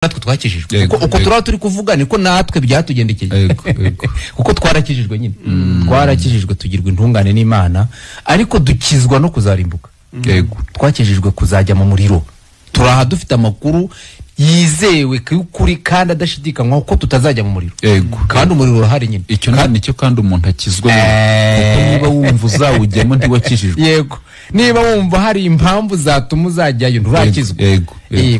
natwe twakijijwe uko turaba turi kuvuga niko natwe byatugendekeye kuko twarakijijwe nyine twarakijijwe tugirwa intungane n'Imana ariko dukizwa no kuzarimbuka twakijijwe kuzajya mu muriro turaha dufite amakuru yizewe kuri kandi adashidikanywa ko tutazajya mu muriro kandi umuriro urahari nyine icyo nicyo kandi umuntu akizwe kuko niba wumva uzawujyamo ntiwakijijwe niba wumva hari impamvu zatuma uzajyayo nturakizwe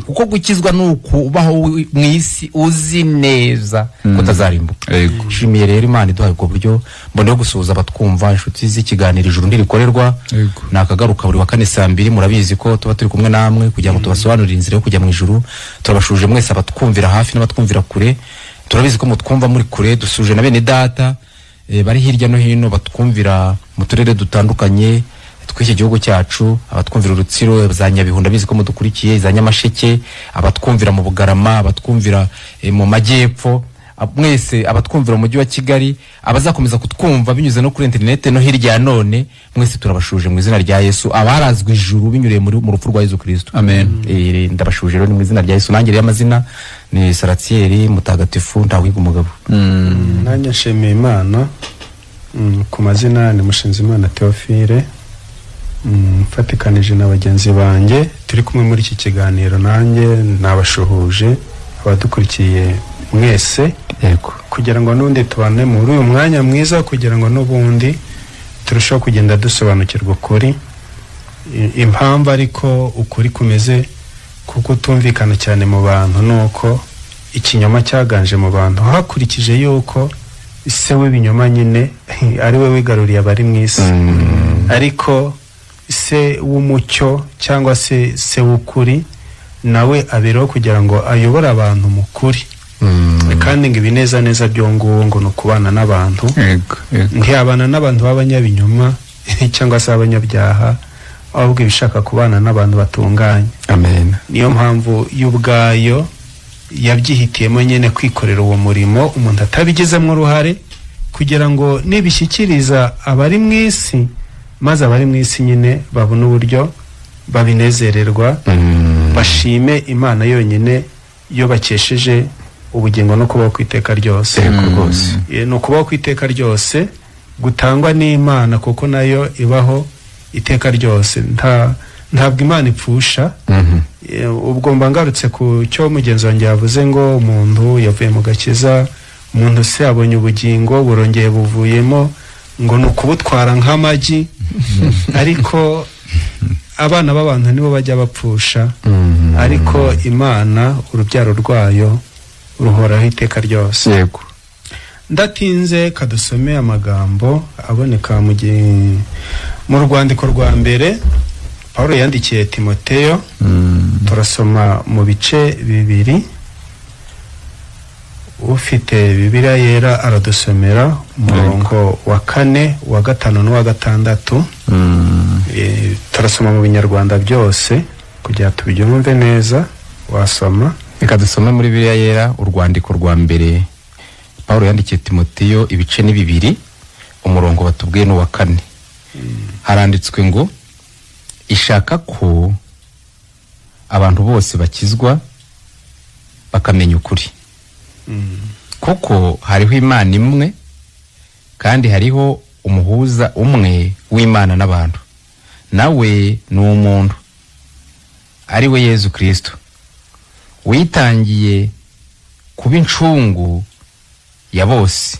kuko gukizwa nukubaho mu isi uzi neza kutazarimbuka shimiye rero Imana iduhaye ubwo buryo mbone gusuhuza abatwumva inshuti z'ikiganiro ijuru ndirikorerwa nakagaruka buri wa kane saa 2 murabizi ko tuba turi kumwe namwe kugira ngo tubasobanurire inzira yo kujya mu ijuru turabashuje mwese abatwumvira hafi n'abatwumvira kure turabizi ko mutwumva muri kure dusuje na bene data bari hirya no hino batwumvira mu turere dutandukanye tw'iki gihugu cyacu abatwumvira Urutsiro za Nyabihunda bizi ko mudukurikiye za Nyamasheke abatwumvira mu Bugarama abatwumvira mu Majyepfo mwese abatwumvira mu mujyi wa Kigali abazakomeza kutwumva binyuze no kuri internet no hirya none mwese turabashuje mu izina rya Yesu abarazwe ijuru binyuriye mu rupfu rwa Yesu Kristo amen ndabashuje rero mu izina rya Yesu nanjye y'amazina ni Saratieri mutagatifu ndawiga umugabo nanjye nshimiye Imana ku mazina ni Mushinzimana Theophile mfatikanije n'abagenzi banjye turi kumwe muri iki kiganiro nanjye nabashuhuje abadukurikiye mwese kugira ngo n'undi tubane muri uyu mwanya mwiza kugira ngo n'ubundi turushaho kugenda dusobanukirwa ukuri impamvu ariko ukuri kumeze kuko tumvikana cyane mu bantu nuko ikinyoma cyaganje mu bantu hakurikije yuko ise w'ibinyoma nyine ari we wigaruriye abari mu isi ariko se w'umucyo cyangwa se w'ukuri nawe abero kugira ngo ayobore abantu mu kuri kandi ngo ibineza neza byonguwo ngo no kubana n'abantu ntiyabana n'abantu b'abanyabinyoma cyangwa se abanyabyaha ahubwo ibishaka kubana n'abantu batunganye amen niyo mpamvu y'ubwayo yabyihitiyemo nyene kwikorera uwo murimo umuntu atabigezemo uruhare kugira ngo nibishyikiriza abari mu isi maze abari mu isi nyine babona uburyo babinezererwa bashime Imana yonyine yo bakesheje ubugingo no kubaho kwiteka ryose no kubaho kwiteka ryose gutangwa n'Imana kuko nayo ibaho iteka ryose ntabwo Imana ipfusha ubwo mbangarutse ku cyo mugenzi wanjye yavuze ngo umuntu yavuye mu gakiza umuntu se abonye ubugingo burongeye buvuyemo ngo nukubutwara nk'amagi ariko abana b'abantu nibo bajya bapfusha ariko Imana urubyaro rwayo ruhoraho iteka ryose ndatinze kadusome amagambo aboneka mu rwandiko rwa mbere Paulo yandikiye Timoteyo turasoma mu bice 2 ufite Bibiliya yera aradusomera umurongo wa 4 wa 5 n'uwa 6 turasoma mu binyarwanda byose kugira tubyumve neza wasoma reka dusome muri Bibiliya yera urwandiko rwa mbere Paulo yandikiye Timoteyo ibice ni 2 umurongo batubwiye no wa 4 haranditswe ngo ishaka ko abantu bose bakizwa bakamenya ukuri kuko hariho Imana imwe kandi hariho umuhuza umwe w'Imana n'abantu nawe ni umuntu ari we Yesu Kristo witangiye kuba incungu ya bose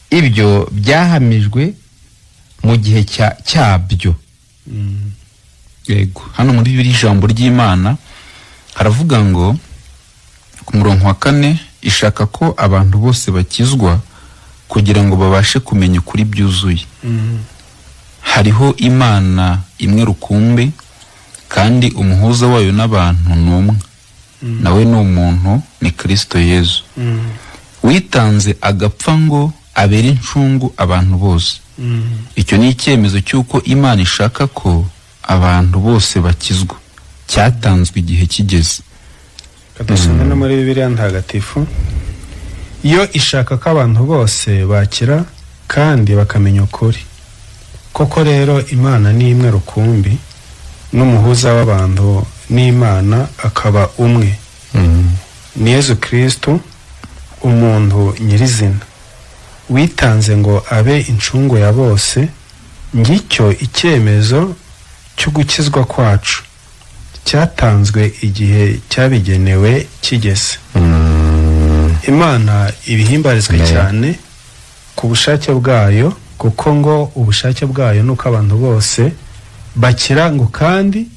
ibyo byahamijwe mu gihe cyabyo hano muri biri jambo ry'Imana haravuga ngo ku murongo wa 4 ishaka ko abantu bose bakizwa kugira ngo babashe kumenya ukuri byuzuye hariho Imana imwe rukumbi kandi umuhuza wayo n'abantu n'umwe nawe ni umuntu ni Kristo Yesu witanze agapfa ngo abere incungu abantu bose icyo ni icyemezo cy'uko Imana ishaka ko abantu bose bakizwa cyatanzwe igihe kigeze kadusome no muri Bibiliya ntagatifu iyo ishaka ko abantu bose bakira kandi bakamenya ukuri koko rero Imana ni imwe rukumbi n'umuhuza w'abantu n'Imana akaba umwe ni Yesu Kristo umuntu nyirizina witanze ngo abe incungu ya bose. Ngicyo icyemezo cyo gukizwa kwacu cyatanzwe igihe cyabigenewe kigeze. Imana ibihimbarizwe cyane ku bushake bwayo, kuko ngo ubushake bwayo nuko abantu bose bakira ngo kandi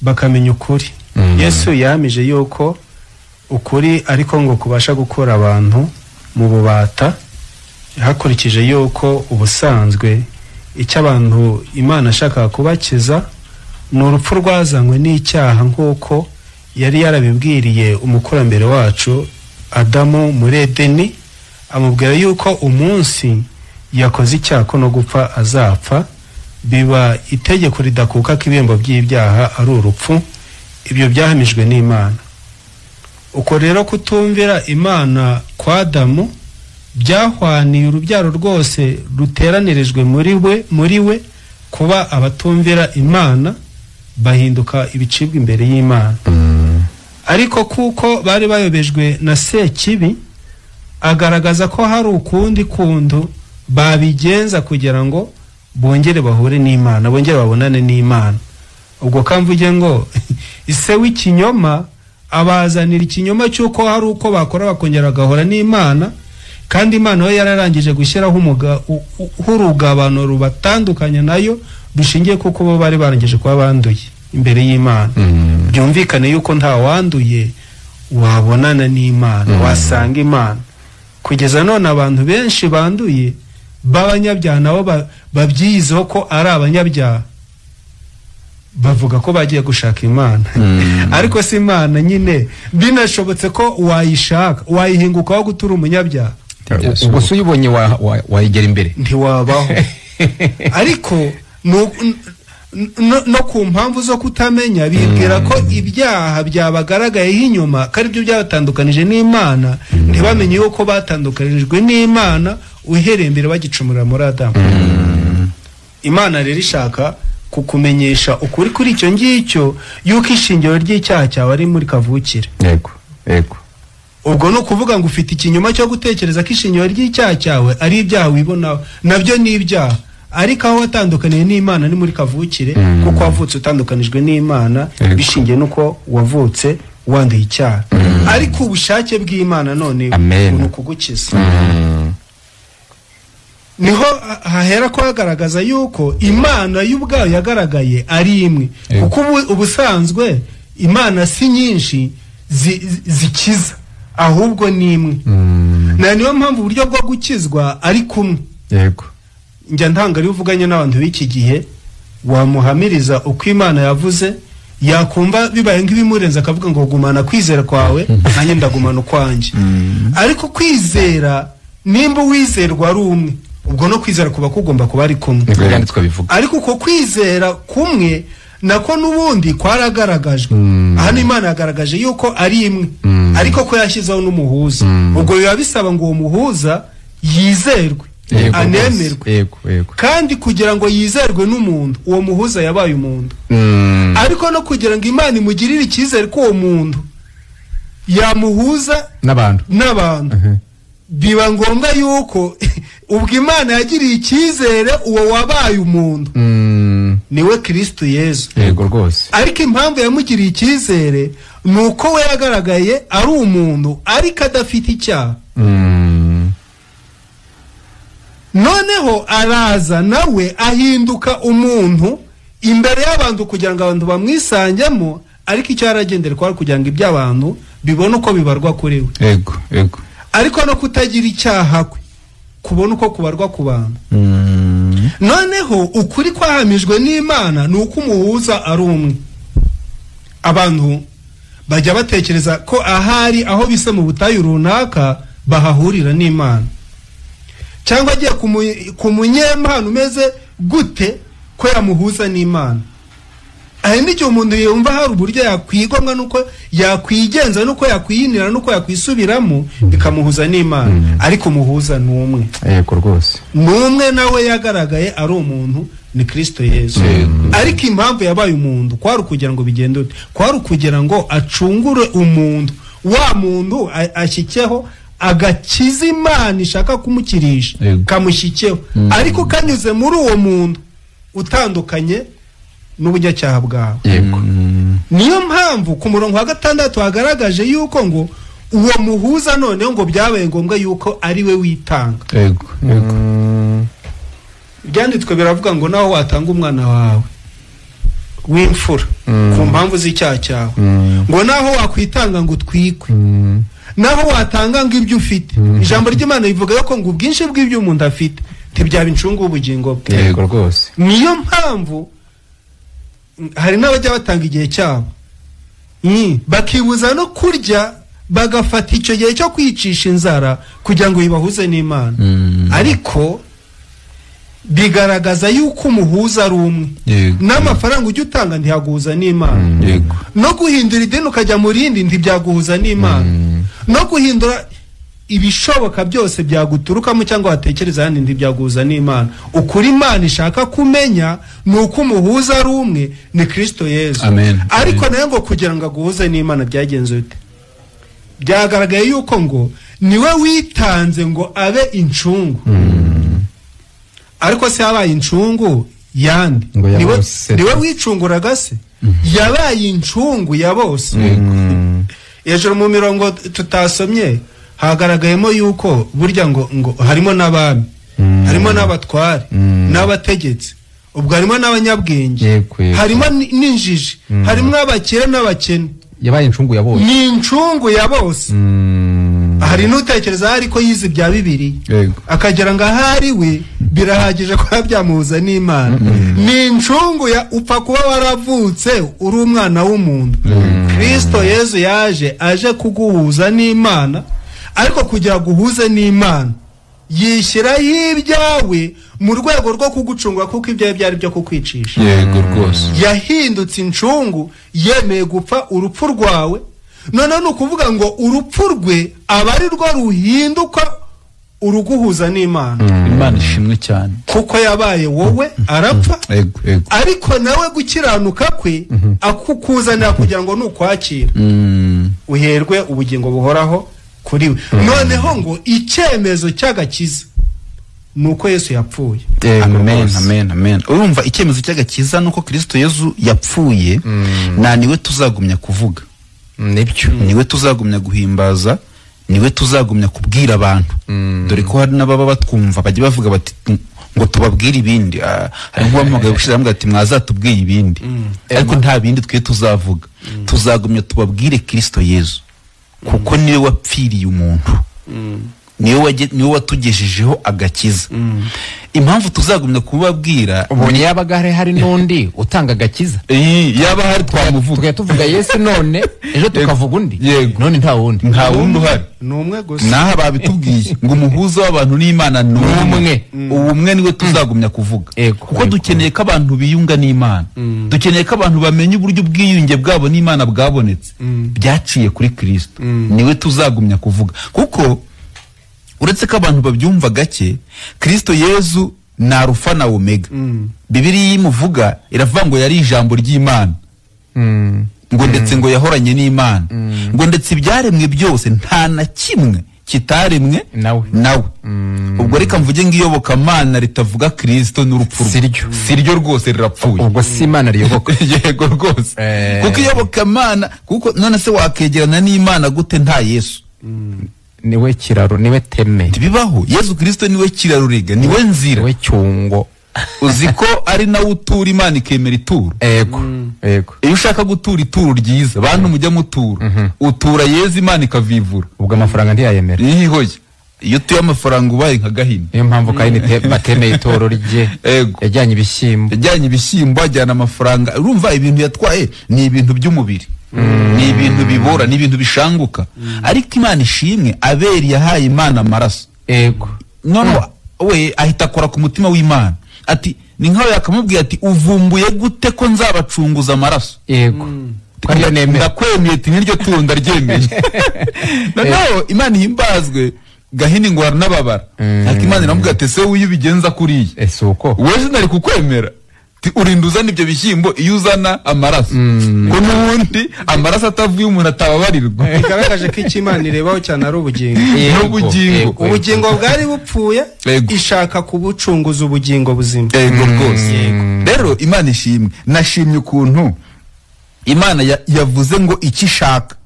bakamenya ukuri. Yesu yamije yuko ukuri ariko ngo kubasha gukura abantu mu bubata, hakurikije yuko ubusanzwe icyo abantu Imana ashaka kubakiza ni urupfu rwazanywe n'icyaha, nk'uko yari yarabibwiriye umukurambere wacu Adamu muri Edeni, amubwira yuko umunsi yakoze icyaha no gupfa azapfa. Biba itegeko ridakuka ko ibihembo by'ibyaha ari urupfu. Ibyo byahamijwe n'Imana. Uko rero kutumvira Imana kwa Adamu byahwaniye urubyaro rwose ruteranirijwe muri we kuba abatumvira Imana, bahinduka ibicibwa imbere y'Imana. Ariko kuko bari bayobejwe na Sekibi, agaragaza ko hari ukundi kundu babigenza kugira ngo bongere bahure n'Imana, bongere babonane n'Imana. Ubwo kamvuge ngo ise w'ikinyoma abazanira ikinyoma cyuko hari uko bakora bakongera gahora n'Imana, kandi Imana yo yararangije gushyiraho urugabano rubatandukanya nayo rushingiye kuko bo bari barangije kuba banduye imbere y'Imana. Byumvikane yuko nta wanduye wabonana n'Imana, wasanga Imana. Kugeza none abantu benshi banduye b'abanyabyaha nabo babyiyizeho ko ari abanyabyaha, bavuga ko bagiye gushaka Imana. Ariko si Imana nyine, binashobotse ko wayishaka wayihingukaho gutura umunyabyaha. Ubwo se uyibonye wayigera imbere ntiwabaho. Ariko no ku mpamvu zo kutamenya bibwira ko ibyaha byabagaragayeho inyuma ko ari byo byabatandukanije n'Imana, ntibamenye yuko batandukanijwe n'Imana uhereye mbere bagicumura muri Adamu. Imana rero ishaka kukumenyesha ukuri kuri icyo ngicyo, yuko ishingiro ry'icyaha cyawe ari muri kavukire. Yego. Ubwo no kuvuga ngo ufite ikinyoma cyo gutekereza ko ishingiro ry'icyaha cyawe ari ibyaha wibona, nabyo ni ibyaha. Ariko aho watandukaniye n'Imana ni muri kavukire, kuko wavutse utandukanijwe n'Imana bishingiye nuko wavutse wanduye icyaha. Ariko ubushake bw'Imana none ni ukugukiza. Niho hahera ko hagaragaza yuko Imana y'ubwayo yagaragaye ari imwe, kuko ubusanzwe Imana si nyinshi zikiza, ahubwo ni imwe. Na niyo mpamvu uburyo bwo gukizwa ari kumwe. Yego. Njya ntangari uvuganye n'abantu b'iki gihe, wamuhamiriza uko Imana yavuze, yakumva bibaye nk'ibimurenza akavuga ngo gumana kwizera kwawe, nanjye ndagumana ukwanjye. Ariko kwizera, nimba wizerwa ari umwe, ubwo no kwizera kuba kugomba kuba ari kumwe. Ariko uko kwizera kumwe nako n'ubundi kwaragaragajwe. Aha Imana yagaragaje yuko ari imwe, ariko ko yashyizeho n'umuhuza. Ubwo biba bisaba ngo uwo muhuza yizerwe, anemerwe. Kandi kugira ngo yizerwe n'umuntu, uwo muhuza yabaye umuntu. Ariko no kugira ngo Imana imugirire icyizere ko uwo muntu yamuhuza n'abantu, biba ngombwa yuko ubwo Imana yagiriye icyizere uwo wabaye umuntu niwe Kristo Yesu. Yego rwose. Ariko impamvu yamugiriye icyizere nuko we yagaragaye ari umuntu ariko adafite icyaha. Noneho araza nawe ahinduka umuntu imbere y'abantu kugira ngo abantu bamwisangemo, ariko icyo yaragendera kwa kugira ngo iby'abantu bibone uko bibarwa kuri we. Yego. Ariko no kutagira icyaha kwe kubona uko kubarwa ku bantu. Noneho ukuri kwahamijwe n'Imana ni uko umuhuza ari umwe. Abantu bajya batekereza ko ahari aho bise mu butayu runaka bahahurira n'Imana, cyangwa agiye ku munyempano umeze gute ko yamuhuza n'Imana. Aha n'igihe umuntu yumva hari uburyo yakwigomwa nuko yakwigenza, nuko yakwiyinira, nuko yakwisubiramo bikamuhuza n'Imana. Ariko umuhuza ni umwe. Yego rwose. Ni umwe nawe yagaragaye ari umuntu, ni Kristo Yesu. Ariko impamvu yabaye umuntu kwari kugira ngo bigende, kwari kugira ngo acungure umuntu wa muntu ashikeho agakiza Imana ishaka kumukirisha kamushikeho ariko kanyuze muri uwo muntu utandukanye n'ubujyacyaha bwawe. Niyo mpamvu ku murongo wa 6 hagaragaje yuko ngo uwo muhuza noneho ngo byabaye ngombwa yuko ari we witanga. Byanditswe biravuga ngo naho watanga umwana wawe w'imfura ku mpamvu z'icyaha cyawe, ngo naho wakwitanga ngo utwikwe, naho watanga ngo ibyo ufite. Ijambo ry'Imana rivuga ko ngo ubwinshi bw'ibyo umuntu afite tibyaba incungu ubugingo bwe. Yego rwose. Niyo mpamvu hari n'abajya batanga igihe cyabo bakibuza no kurya, bagafata icyo gihe cyo kwicisha inzara kugira ngo bibahuze n'Imana. Ariko bigaragaza yuko umuhuza ari umwe, n'amafaranga ujya utanga ntiyaguhuza n'Imana, no guhindura ideni ukajya mu rindi ntibyaguhuza n'Imana, no guhindura ibishoboka byose byaguturukamo cyangwa watekereza ahandi ntibyaguhuza n'Imana. Ukuri Imana ishaka kumenya ni uko umuhuza ari umwe, ni Kristo Yesu. Ariko nayo ngo kugira ngo aguhuze n'Imana byagenze bite? Byagaragaye yuko ngo niwe witanze ngo abe incungu. Ariko se yabaye incungu yandi? Niwe wicunguraga se? Yabaye incungu ya bose. Hejuru mu mirongo tutasomye hagaragayemo yuko burya ngo harimo n'abami, harimo n'abatware, n'abategetsi, ubwo harimo n'abanyabwenge, harimo n'injiji, harimo abakire n'abakene. Yabaye incungu ya bose. Ni incungu ya bose. Hari n'utekereza ariko yize bya Bibiliya akagera ngo ahari we birahagije ko byamuhuza n'Imana. Ni incungu ya upfa kuba waravutse uri umwana w'umuntu. Kristo Yesu aje kuguhuza n'Imana, ariko kugira guhuze n'Imana yishyira y'ibyawe mu rwego rwo kugucungura kuko ibyawe byari byo kukwicisha. Yego rwose. Yahindutse incungu, yemeye gupfa urupfu rwawe. None nukuvuga ngo urupfu rwe abari rwo ruhinduka uruguhuza n'Imana. Imana ishimwe cyane kuko yabaye wowe arapfa, ariko nawe gukiranuka kwe akukuzanira kugira ngo nukwakira uherwe ubugingo buhoraho kuri we. Noneho ngo icyemezo cy'agakiza nuko Yesu yapfuye. Amen. Urumva icyemezo cy'agakiza nuko Kristo Yesu yapfuye, na niwe tuzagumya kuvuga. Nibyo. Niwe tuzagumya guhimbaza, niwe tuzagumya kubwira abantu. Dore ko hari n'ababa batwumva bajye bavuga bati ngo tubabwire ibindi. Hari nk'uwamugaye gushira ati mwazatubwiye ibindi, ariko nta bindi twe tuzavuga. Tuzagumya tubabwire Kristo Yesu kuko niwe wapfiriye umuntu, niwe watugejejeho agakiza. Impamvu tuzagumya kubabwira, ubonye yabaga hari n'undi utanga agakiza, yaba hari twamuvuga tuvuga Yesu, none ejo tukavuga undi, none nta wundi uhari, n'umwe gusa. Naha babitubwiye ngo umuhuza w'abantu n'Imana n'umwe. Ubumwe niwe tuzagumya kuvuga kuko dukeneye ko abantu biyunga n'Imana. Dukeneye ko abantu bamenya uburyo ubwiyunge bwabo n'Imana bwabonetse byaciye kuri Kristo. Niwe tuzagumya kuvuga kuko uretse ko abantu babyumva gake, Kristo Yesu na Alpha na Omega. Bibiliya imuvuga iravuga ngo yari ijambo ry'Imana, ngo ndetse ngo yahoranye n'Imana, ngo ndetse ibyaremwe byose nta na kimwe kitaremwe nawe. Ubwo reka mvuge ngo iyobokamana ritavuga Kristo n'urupfu siryo rwose rirapfuye. Ubwo si Imana riyoboka. Yego rwose. Kuko iyobokamana, kuko none se wakegerana n'Imana gute nta Yesu? Niwe kiraro, niwe teme. Bibaho. Yesu Kristo niwe kiraro rega, niwe nzira, niwe cyungo. Uziko ari nawe utura Imana ikemera ituro. Yego. Iyo ushaka gutura ituro ryiza, bantu mujya mutura, utura Yesu Imana ikavivura. Ubwo amafaranga ntiyayemera. Yihoye. Iyo tuye amafaranga ubaye nka Gahini. Niyo mpamvu Kayini batemeye itoro rye. Yajyanye ibishyimbo. Ajyana amafaranga. Urumva ibintu yatwaye ni ibintu by'umubiri. Ni ibintu bibora, ni ibintu bishanguka. Ariko Imana ishimwe, Abeli yahaye Imana amaraso. None we ahita akora ku mutima w'Imana ati ni nkaho yakamubwiye ati uvumbuye gute ko nzabacunguza amaraso? Ndakwemeye ati niryo turo ndaryemeye. Noneho Imana himbazwe, Gahini ngo aranababara. Ariko Imana iramubwira ati se uyu bigenza kuriye, uko wewe nari kukwemera. urinduza n'ibyo bishyimbo iyo uzana amaraso ko n'ubundi amaraso atavuye umuntu atababarirwa. Bigaragaje ko Imana irebaho cyane ari ubugingo. Ubugingo bwari bupfuye ishaka kubucunguza ubugingo buzima. Yego rwose. Rero Imana ishimwe, nashimye ukuntu Imana yavuze ngo icyo ishaka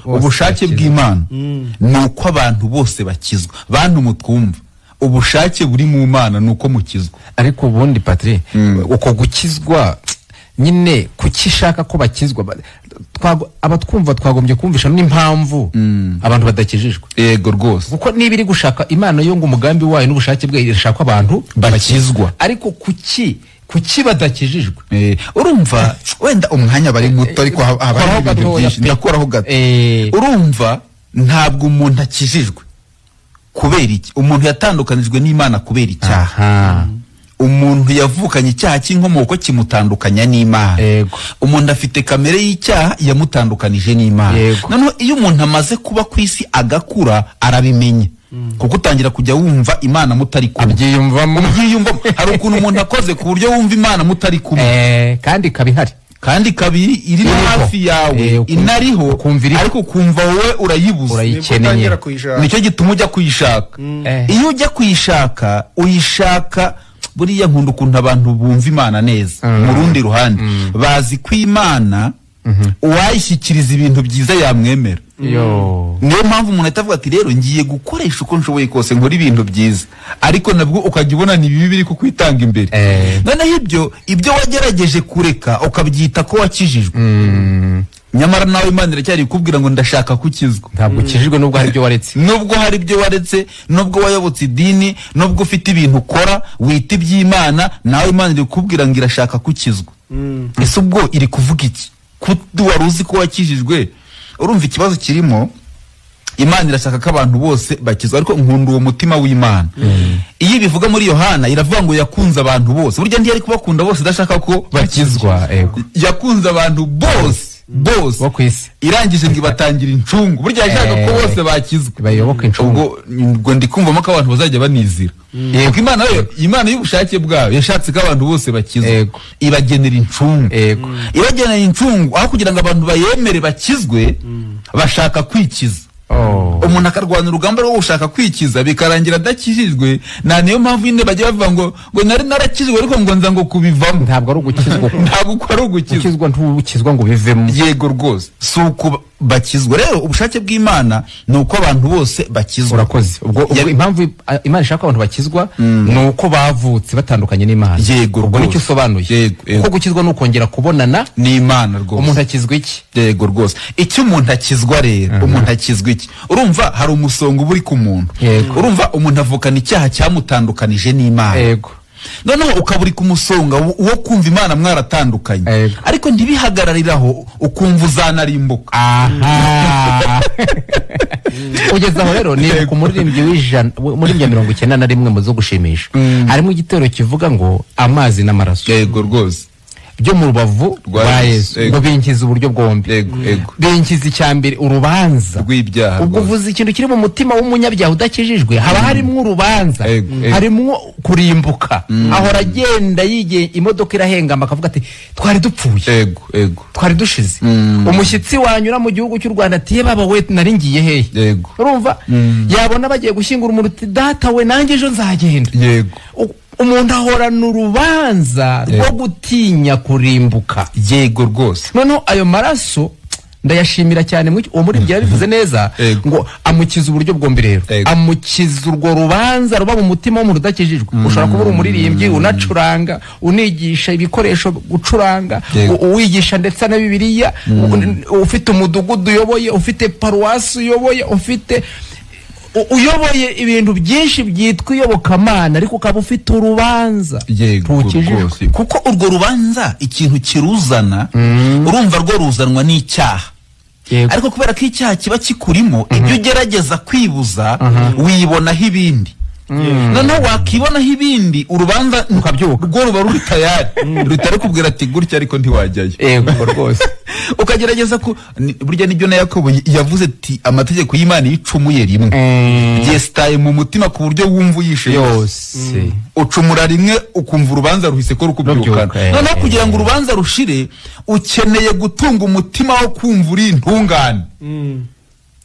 ubushake bw'Imana nuko abantu bose bakizwa. Bantu mutwumva, ubushake buri mu Mana nuko mukizwa. Ariko ubundi Patrick, uko gukizwa nyine kukishaka ko bakizwa, abatwumva twagombye kumvisha n'impamvu abantu badakijijwe. Yego rwose. Kuko niba iri gushaka Imana yo ngo umugambi wayo n'ubushake bwe irashaka abantu bakizwa. Ariko kuki badakijijwe? Urumva wenda umwanya bari muto ariko haba ibintu byinshi ndakoraho gato. Urumva ntabwo umuntu akijijwe kubera iki? Umuntu yatandukanijwe n'Imana kubera icyaha. Umuntu yavukanye icyaha cy'inkomoko kimutandukanya n'Imana. Umuntu afite kamere y'icyaha yamutandukanyije n'Imana. Noneho iyo umuntu amaze kuba ku isi agakura arabimenya, kuko utangira kujya wumva Imana mutari kumwe. Abyiyumvamo. Hari ukuntu umuntu akoze ku buryo wumva Imana mutari kumwe. Kandi kabihari. Kandi kabiri iri hafi yawe inariho, ariko kumva wowe urayibuza, urayikeneye. Nicyo gituma ujya kuyishaka. Iyo ujya kuyishaka uyishaka buriya nkunda ukuntu abantu bumva Imana neza. Mu rundi ruhande bazi ko Imana uwayishyikiriza ibintu byiza yamwemera. Niyo mpamvu umuntu atavuga ati rero ngiye gukoresha uko nshoboye kose nkora ibintu byiza, ariko nabwo ukajya ubona ni bibi biri kukwitanga imbere. Noneho ibyo wagerageje kureka ukabyita ko wakijijwe, nyamara nawe Imana iracyari kukubwira ngo ndashaka kukizwa. Ntabwo ukijijwe nubwo hari ibyo waretse. Nubwo hari ibyo waretse, nubwo wayobotse idini, nubwo ufite ibintu ukora wita iby'Imana, nawe Imana iri kukubwira ngo irashaka kukizwa. Ese ubwo iri kuvuga iki? Wari uzi ko wakijijwe? Urumva ikibazo kirimo, Imana irashaka ko abantu bose bakizwa, ariko nkunda uwo mutima w'Imana. Iyo bivuga muri Yohana iravuga ngo yakunze abantu bose. Burya ndiye ari kubakunda bose idashaka ko bakizwa. Yakunze abantu bose bo kwisi, irangije ngo ibatangira incungu. Burya yashaka ko bose bakizwa, bayoboka incungu. Ubwo ndikumvamo ko abantu bazajya banizira. Kuko Imana y'ubushake bwayo yashatse ko abantu bose bakizwa, ibagenera incungu. Ibagenera incungu aho kugira ngo abantu bayemere bakizwe, bashaka kwikiza. Umuntu akarwana urugamba rwo gushaka kwikiza bikarangira adakijijwe. Niyo mpamvu nyine bajya bavuga ngo nari narakizwe ariko ngo nza ngo kubivamo. Ntabwo ari ugukizwa. Ntabwo ari ugukizwa. Ntubukizwa ngo bivemo. Yego rwose. Si uko bakizwa. Rero ubushake bw'Imana ni uko abantu bose bakizwa. Urakoze. Ubwo impamvu Imana ishaka abantu bakizwa ni uko bavutse batandukanye n'Imana. Yego. Ubwo nicyo usobanuye. Kuko gukizwa ni ukongera kubonana n'Imana rwose. Umuntu akizwa iki? Yego rwose. Icyo umuntu akizwa rero, umuntu akizwa iki? Urumva hari umusonga uri ku muntu. Urumva umuntu avukana icyaha cyamutandukanije n'Imana. Noneho ukaburi ku musonga wo kumva Imana mwaratandukanye, ariko ntibihagarariraho ukumva uzanarimbuka. Ugeze aho rero ni ku muririmbyi w'ijana muri 91 mu zo gushimisha harimo igitero kivuga ngo amazi n'amaraso. Yego rwose. Byo mu rubavu rwa Yesu ngo binkiza uburyo bwombi. Binkiza icyambere urubanza rw'ibyaha. Ubwo uvuze ikintu kiri mu mutima w'umunyabyaha udakijijwe, haba harimo urubanza, harimo kurimbuka. Ahora agenda yige imodoka irahengama akavuga ati twari dupfuye, twari dushize. Umushyitsi wanyura mu gihugu cy'u Rwanda ati baba we nari ngiye hehe? Urumva yabona bagiye gushyingura umuntu ati data we nanjye ejo nzagenda. Umuntu ahorana urubanza rwo gutinya kurimbuka. Yego rwose. Noneho ayo maraso ndayashimira cyane uwo muririmbyi yabivuze neza ngo amukiza uburyo bwombi. Rero amukiza urwo rubanza ruba mu mutima w'umuntu udakijijwe. Ushobora kuba uri umuririmbyi unacuranga, unigisha ibikoresho gucuranga, uwigisha ndetse na Bibiliya, ufite umudugudu uyoboye, ufite paruwasi uyoboye, uyoboye ibintu byinshi byitwa iyobokamana, ariko ukaba ufite urubanza. Kuko urwo rubanza ikintu kiruzana, urumva rwo ruzanwa n'icyaha. Ariko kubera ko icyaha kiba kikurimo, ibyo ugerageza kwibuza wibonaho ibindi. noneho wakibonaho ibindi urubanza ukabyuka rwo ruba ruri tayari rutari kubwira ati gutya ariko ntiwajyayo. Yego rwose. Ukagerageza burya nibyo na Yakobo yavuze ati amategeko y'Imana yicumuye rimwe yestaye mu mutima ku buryo wumva uyishe yose. Ucumura rimwe ukumva urubanza ruhise ko rukubyukana. Noneho kugira ngo urubanza rushire ukeneye gutunga umutima wo kumva uri intungane.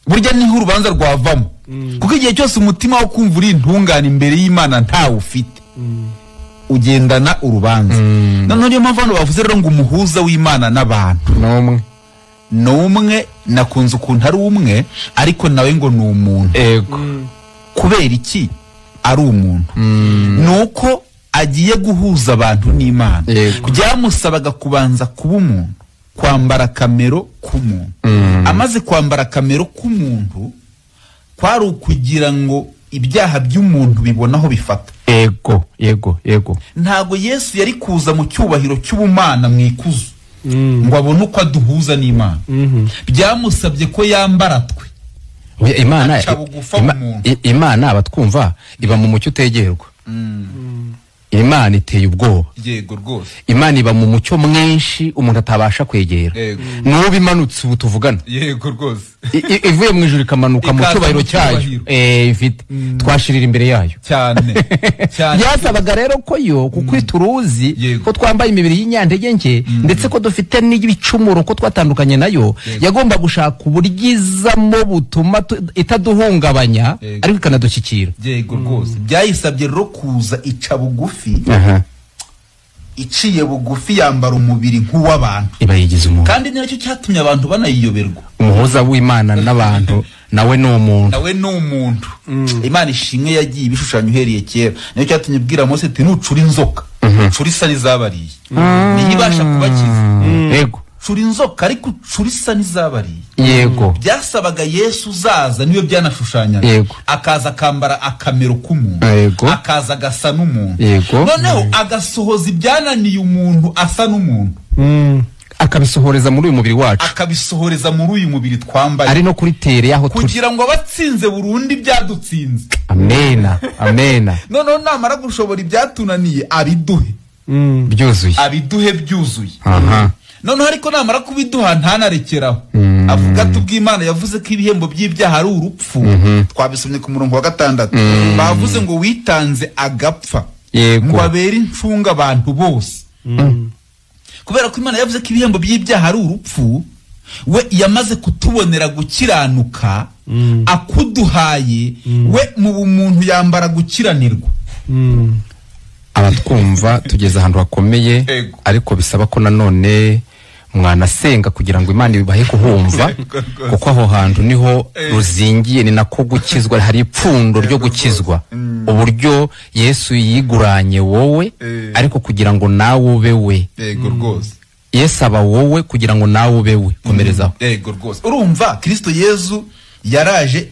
Burya niho urubanza rwavamo. Kuko igihe cyose umutima wo kumva uri intungane imbere y'Imana ntawe ufite ugendana urubanza. Noneho niyo mpamvu bavuze rero ngo umuhuza w'Imana n'abantu n'umwe nakunze ukuntu ari umwe ariko nawe ngo ni umuntu. Yego. Kubera iki ari umuntu? Nuko agiye guhuza abantu n'Imana. Byamusabaga kubanza kuba umuntu, kwambara kamero k'umuntu. Amaze kwambara kamero k'umuntu kwari ukugira ngo ibyaha by'umuntu bibonaho bifata. Yego. Ntago Yesu yari kuza mu cyubahiro cy'ubumana mu ikuzo ngo abone uko aduhuza n'Imana. Byamusabye ko yambara twe. Imana abatwumva iba mu mucyo utegerwa. Imana iteye ubwoba. Yego rwose. Imana iba mu mucyo mwinshi umuntu atabasha kwegera. N'ubu imanutse ubu tuvugana. Yego rwose. Ivuye mu ijuru ikamanuka mu cyubahiro cyayo. Ifite twashirira imbere yayo. Cyane. Byasabaga rero ko yo kuko turuzi ko twambaye imibiri y'inyantege nke ndetse ko dufite n'ibicumuro ko twatandukanye nayo, yagomba gushaka uburyizamo butuma itaduhungabanya ariko ikanadushyikira. Yego rwose. Byayisabye rero kuza ica bugufi. Iciye bugufi yambara umubiri nk'uw'abantu. Iba yigize umuntu. Kandi nicyo cyatumye abantu banayiyoberwa. Umuhuza w'Imana n'abantu nawe ni umuntu. Imana ishimwe yagiye ibishushanyo uhereye kera. Nicyo cyatumye bwira Mose ati nucura inzoka ucura isa n'izabariye. Niyo ibasha kubakiza. Yego. Cura inzoka ariko ucura isa n'izabariye. Yego. Byasabaga Yesu uzaza niyo byanashushanyaga. Akaza akambara akamero k'umuntu. Akaza agasa n'umuntu. Noneho agasohoza ibyananiye umuntu asa n'umuntu. Akabisohoreza muri uyu mubiri wacu. Akabisohoreza muri uyu mubiri twambaye. Ari no kuri tere yaho turi. Kugira ngo abatsinze burundu ibyadutsinze. Amena. Noneho namara gushobora ibyatunaniye abiduhe. Byuzuye. Noneho ariko namara kubiduha ntanarekeraho. Avuga ati ubw'Imana yavuze ko ibihembo by'ibyaha ari urupfu. Twabisomye ku murongo wa 6. Bavuze ngo witanze agapfa ngo abere incunga abantu bose. Kubera ko Imana yavuze ko ibihembo by'ibyaha ari urupfu, we yamaze kutubonera gukiranuka, akuduhaye we mu bumuntu yambara gukiranirwa. Abatwumva tugeze ahantu hakomeye ariko bisaba ko nanone mwanasenga kugira ngo Imana ibahe kuhumva kuko aho hantu niho ruzingiye, ni nako gukizwa. Hari ipfundo ryo gukizwa, uburyo Yesu yiguranye wowe ariko kugira ngo nawe ube we. Yego rwose. Yesu aba wowe kugira ngo nawe ube we. Komerezaho. Yego rwose. Urumva Kristo Yesu yaraje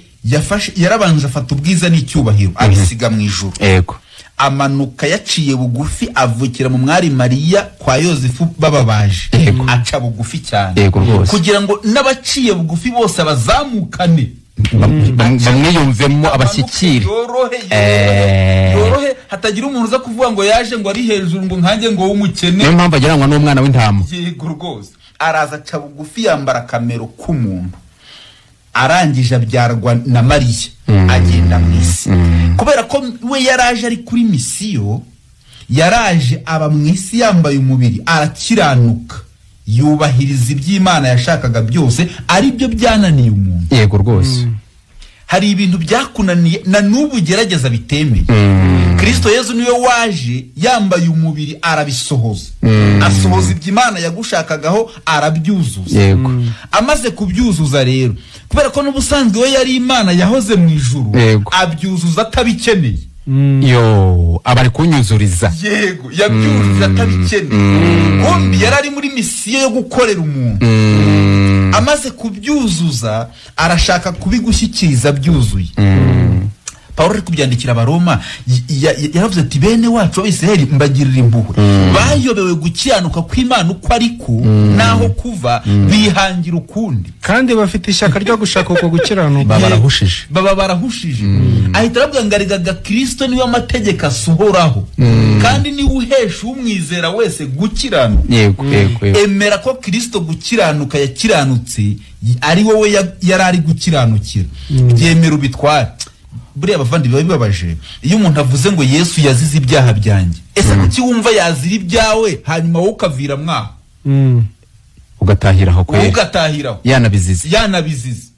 yarabanje afata ubwiza n'icyubahiro abisiga mu ijuru. Yego. Amanuka yaciye bugufi avukira mu mwari Mariya kwa Yozefu bababaje. Aca bugufi cyane kugira ngo n'abaciye bugufi bose abazamukane bamwiyumvemo abashyikire. Yorohe hatagira umuntu uza kuvuga ngo yaje ngo ari hejuru ngo nkanjye ngo w'umukene. Niyo mpamvu agiranwa n'umwana w'intama. Yego rwose. Araza aca bugufi yambara kamero k'umuntu. Arangije abyarwa na Mariya agenda mu isi. Kubera ko we yaraje ari kuri misiyo, yaraje aba mu isi yambaye umubiri, arakiranuka, yubahiriza iby'Imana yashakaga byose, ari byo byananiye umuntu. Yego rwose. Hari ibintu byakunaniye na n'ubu gerageza bitemeye. Kristo Yesu niwe waje yambaye umubiri arabisohoza. Asohoza iby'Imana yagushakagaho arabyuzuza. Amaze kubyuzuza rero, kubera ko n'ubusanzwe we yari Imana yahoze mu ijuru, abyuzuza atabikeneye. Abari kunyuzuriza. Yego, yabyuzuza atabikeneye. Kumbi yarari muri misiyo yo gukorera umuntu. Amaze kubyuzuza arashaka kubigushyikiriza byuzuye. Pawulo ari kubyandikira abaroma yaravuze ati bene wacu b'Isiraheli mbagirira impuhwe bayobewe gukiranuka kw'Imana uko ariko naho kuva bihangira ukundi kandi bafite ishyaka ryo gushaka uko gukiranuka baba barahushije ahita aravuga ngo arigaga Kristo niwe amategeko asohoraho kandi ni uhesha umwizera wese gukiranuka. Emera ko Kristo gukiranuka yakiranutse ari wowe yarari gukiranukira byemera ubitware. Buriya abavandi bibabaje iyo umuntu avuze ngo Yesu yazize ibyaha byanjye ese kuki wumva yazira ibyawe hanyuma wowe ukavira mwaho ugatahiraho kweli ugatahiraho yanabizize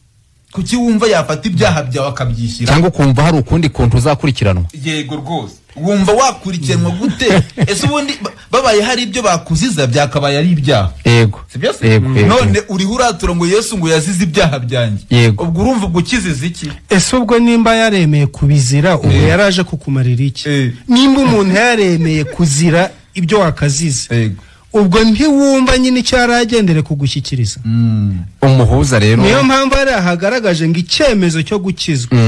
kuki wumva yafata ibyaha byawe akabyishyira cyangwa kumva hari ukundi kontu uzakurikiranwa? Yego rwose wumva wakurikiranwa gute? Ese ubundi babaye hari ibyo bakuziza byakabaye ari ibyaha. Yego sibyo none uri huratura ngo Yesu ngo yazize ibyaha byanjye ubwo urumva gukiziza iki? Ese ubwo nimba yaremeye kubizira ubwo yaraje kukumarira iki? Nimba umuntu yaremeye kuzira ibyo wakazize ubwo ntiwumva nyine cyaragendere kugushyikiriza. Umuhuza rero niyo mpamvu ari hagaragaje ngo icyemezo cyo gukizwa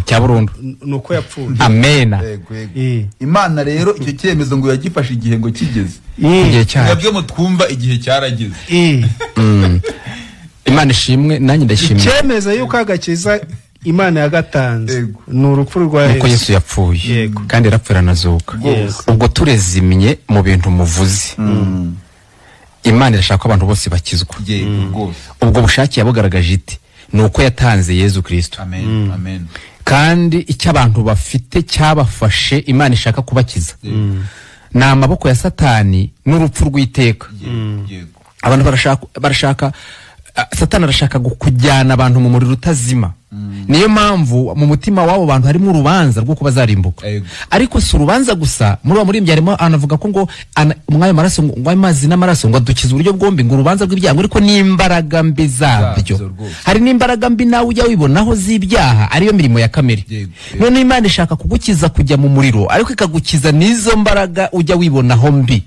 cya burundu nuko yapfuye. Amena. Imana rero icyo cyemezo ngo yagifashe igihe ngo kigeze igihe cyane nabyo mutwumva igihe cyarageze. Imana ishimwe nanjye ndashimye icyemezo yuko agakiza Imana yagatanze ni urupfu rwa Yesu. Uko Yesu yapfuye kandi yarapfira nazuka. Ubwo turezimye mu bintu muvuzi. Imana irashaka abantu bose bakizwa. Ubwo bushake yabugaragaje iti nuko yatanze Yesu Kristo. Amen. Kandi icyo abantu bafite cyabafashe Imana ishaka kubakiza na amaboko ya Satani n'urupfu rw'iteka. Abantu barashaka Satani arashaka kujyana abantu mu muriro utazima. Niyo mpamvu mu mutima wabo bantu harimo urubanza rwo kubazarimbuka. Ariko si urubanza gusa muri byarimo anavuga ko ngo umwayo maraso ngo amazi n'amaraso ngo dukiza uburyo bwombi ngo urubanza rw'ibyaha ariko n'imbaraga mbi zabyo. Hari n'imbaraga mbi nawe ujya wibonaho z'ibyaha ariyo mirimo ya kamere. None Imana ishaka kugukiza kujya mu muriro ariko ikagukiza n'izo mbaraga ujya wibonaho mbi.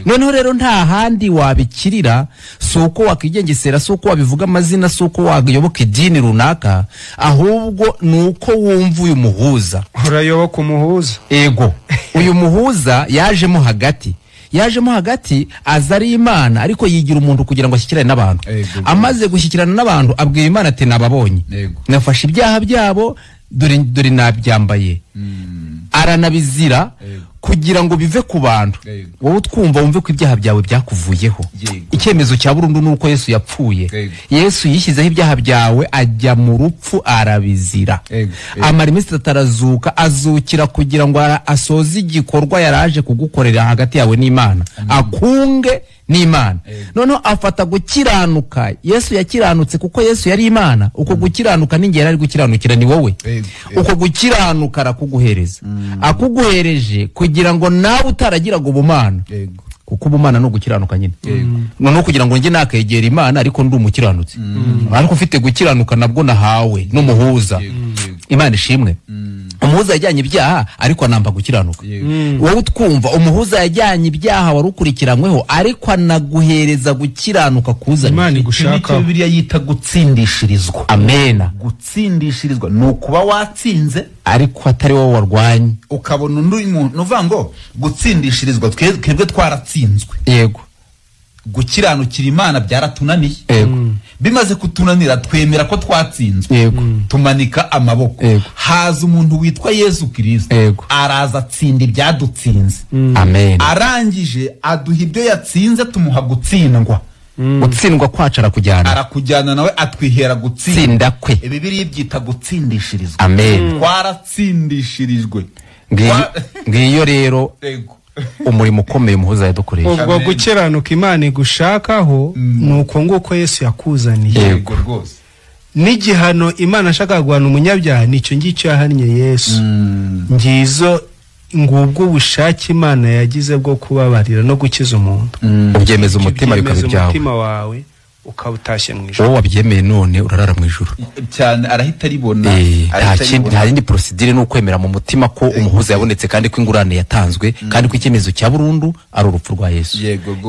Noneho rero nta handi wabikirira suko wakigengesera suko wabivuga amazina suko wayoboka idini runaka ahubwo nuko wumva uyu muhuza urayoboka umuhuza. Ego uyu muhuza yajemo hagati azari Imana ariko yigira umuntu kugira ngo ashyikirane n'abantu. Amaze gushyikirana n'abantu abwira Imana ati nababonye nafashe ibyaha byabo dore nabyambaye aranabizira kugira ngo bive ku bantu. Wowe twumva wumve ko ibyaha byawe byakuvuyeho. Icyemezo cya burundu nuko Yesu yapfuye. Yesu yishyizeho ibyaha byawe ajya mu rupfu arabizira. Amara iminsi atarazuka azukira kugira ngo asoze igikorwa yaraje kugukorera hagati yawe n'Imana akunge n'Imana. Noneho afata gukiranuka. Yesu yakiranutse kuko Yesu yari Imana. Uko gukiranuka n'ingera ari gukiranukira ni wowe. Uko gukiranuka arakuguhereza akuguhereje kugira ngo nawe utaragiraga ubumana. Kuko ubumana no gukiranuka nyine. No kugira ngo nge nakegera Imana ariko ndi umukiranutsi. Ariko ufite gukiranuka nabwo nahawe n'umuhuza. Imana ishimwe. Umuhuza yajyanye ibyaha ariko anamba gukiranuka. Wowe utwumva umuhuza yajyanye ibyaha warukurikiranyweho ariko anaguhereza gukiranuka kuzana. Imana igushaka. Bibiliya yita gutsindishirizwa. Amena. Gutsindishirizwa no kuba watsinze ariko atari wowe warwanye ukabona undi muntu uvuga ngo gutsindishirizwa twebwe twaratsinzwe. Yego gukiranukira Imana byaratunaniye. Bimaze kutunanira twemera ko twatsinzwe. Tumanika amaboko. Haza umuntu witwa Yesu Kristo araza atsinda ibyadutsinze. Amen. Arangije aduha ibyo yatsinze tumuha gutsindwa. Gutsindwa kwacu arakujyana nawe atwihera gutsinda kwe. Bibiliya byita gutsindishirizwa. Amen. Twaratsindishirijwe. Ngiyo rero umurimo ukomeye umuhuza yadukoresha. Ubwo gukiranuka Imana igushakaho nuko nguko Yesu yakuzaniye. Yego rwose. N'igihano Imana ashaka guhana umunyabyaha nicyo ngicyo yahannye Yesu. Ngizo ngubwo ubushake Imana yagize bwo kubabarira no gukiza umuntu. Ubyemeza umutima bikabyaho. Umutima wawe ukabutashye mu ijuru. Wowe wabyemeye none urarara mu ijuru. Cyane arahita ribona. Nta yindi procedure no kwemera mu mutima ko umuhuza yabonetse kandi ko ingurane yatanzwe kandi ko icyemezo cya burundu ari urupfu rwa Yesu.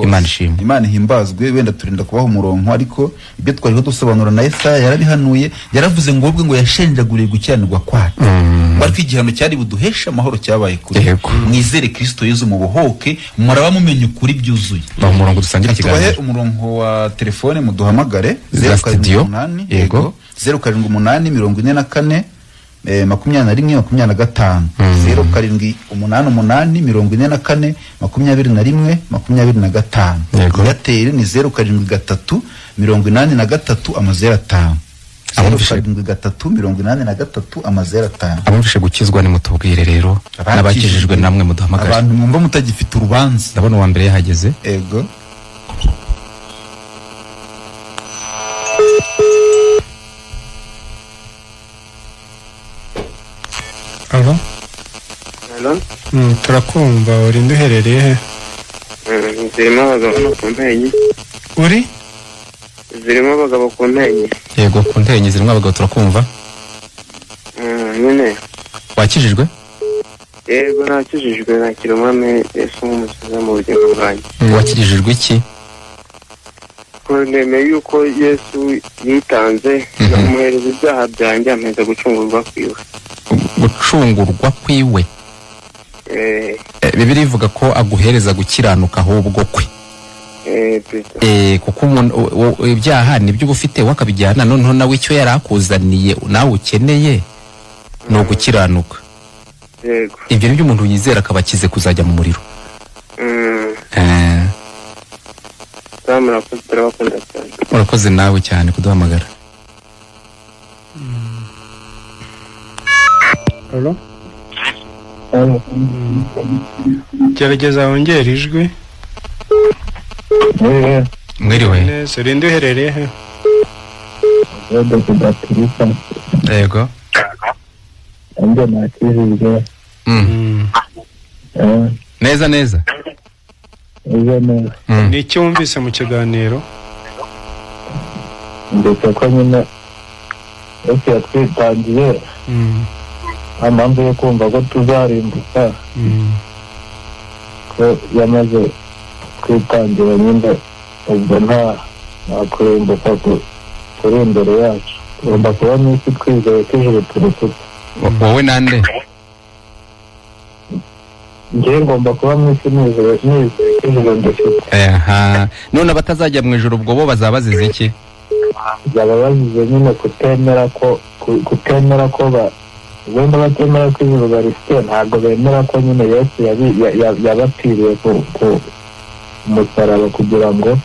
Imana ishimwe. Imana himbazwe wenda turinda kubaho umurongo ariko ibyo twariho dusobanura na Yesaya yarabihanuye yaravuze ngo ubwe ngo yashenjaguriye gukiranirwa kwacu. ariko igihano cyari buduhesha amahoro cyabaye kuri mwizere Kristo Yesu mu buhoke muraba mumenye ukuri byuzuye umurongo dusangira ikiganiro tubahe umurongo wa telefone muduhamagare 078 yego 0788 makumyabiri 25 0788 44 Airtel ni 07 83 5 abumvishe gukizwa ni mutubwire rero n'abakijijwe namwe muduhamagare abantu mwumva mutagifite urubanza ndabona uwa mbere yahageze ego Alo? Alo? Turakumva uri nduherereye he? Zirimo abagabo ku ntenyi. Uri? Zirimo abagabo ku ntenyi. Yego ku ntenyi zirimo abagabo turakumva. Nyine. Wakijijwe? Yego nakijijwe nakira umwami Yesu nk'umukiza mu bugingo bwanjye. Wakijijwe iki? Ko nemeye yuko Yesu yitanze namuhereza ibyaha byanjye ameza gucungurwa kwiwe. Gucungurwa kwiwe. Bibiri ivuga ko aguhereza gukiranuka ahubwo kwe. Kuko ibyaha nibyo ubufite wakabijyana noneho nawe icyo yarakuzaniye nawe ukeneye no gukiranuka. Yego. Ibyo nibyo umuntu yizera akabakize kuzajya mu muriro. Urakoze nawe cyane kuduhamagara. Alo? Gerageza wongera ijwi. Mwiriwe. Neza uri nduherereye he? Yego. Ande nakijijwe. Neza neza. Ni icyo wumvise mu kiganiro? Ndetse ko nyine ese yatwitangiye amambe yo kumva ko tuzarimbuka ko yamaze kwitangira nyine ubwo nta kurimbuka kuri imbere yacu ugomba kuba n'isi twizeye ko ijuru turifite. Wowe nande? Njye ngomba kuba mwisi nizeye ko ijuru ndifite. None abatazajya mu ijuru ubwo bo bazaba bazize iki? Bazaba bazize nyine kutemera ko wenda batemera ko ijuru barifite ntabwo bemera ko nyine Yesu yabapfiriye ku musaraba kugira ngo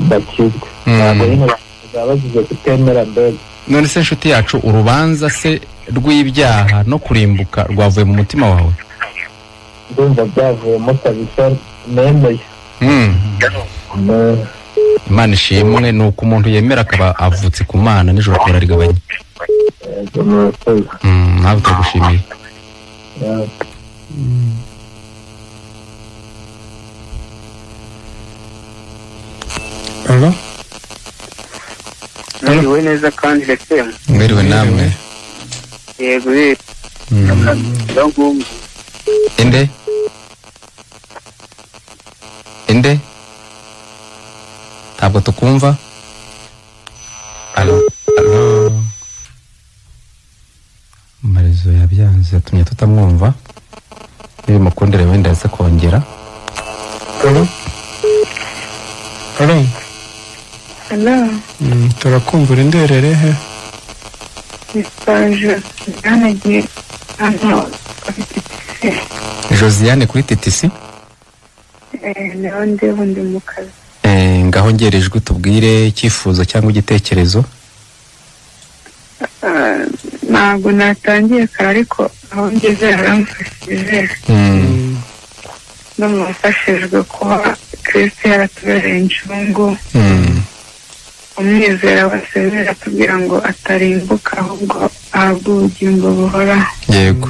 bakizwe. Ntabwo nyine bazaba bazize kutemera mbega. None se nshuti yacu urubanza se rw'ibyaha no kurimbuka rwavuye mu mutima wawe? Ndumva byavuyemo kabisa nemeye. Imana ishimwe ni uko umuntu yemera akaba avutse ku Mana nijoro akaba arigabanya. Nawe turagushimiye. Alo? Mwiriwe neza kandi rekemu. Mwiriwe namwe. Yego yego. Ndagumva. Inde? Ntabwo tukumva? Alo? Marizo yabyanze yatumye tutamwumva. Niba mukundire wenda yaze kongera. Alo? Alo? Alo? Turakumva uri nduherereye he? Ispaje yanagiye hano Josiane kuri TTC? Niho ndi mu kazi. Ngaho ngerejwe tubwire icyifuzo cyangwa igitekerezo. Ntabwo natangiye kare ariko aho ngeze haramfashije. Namufashijwe kuba Kristo yaratubereye incungu. Umwizera wese biratubwira ngo atarimbuka ahubwo ahabwa ubugingo buhoraho. Yego.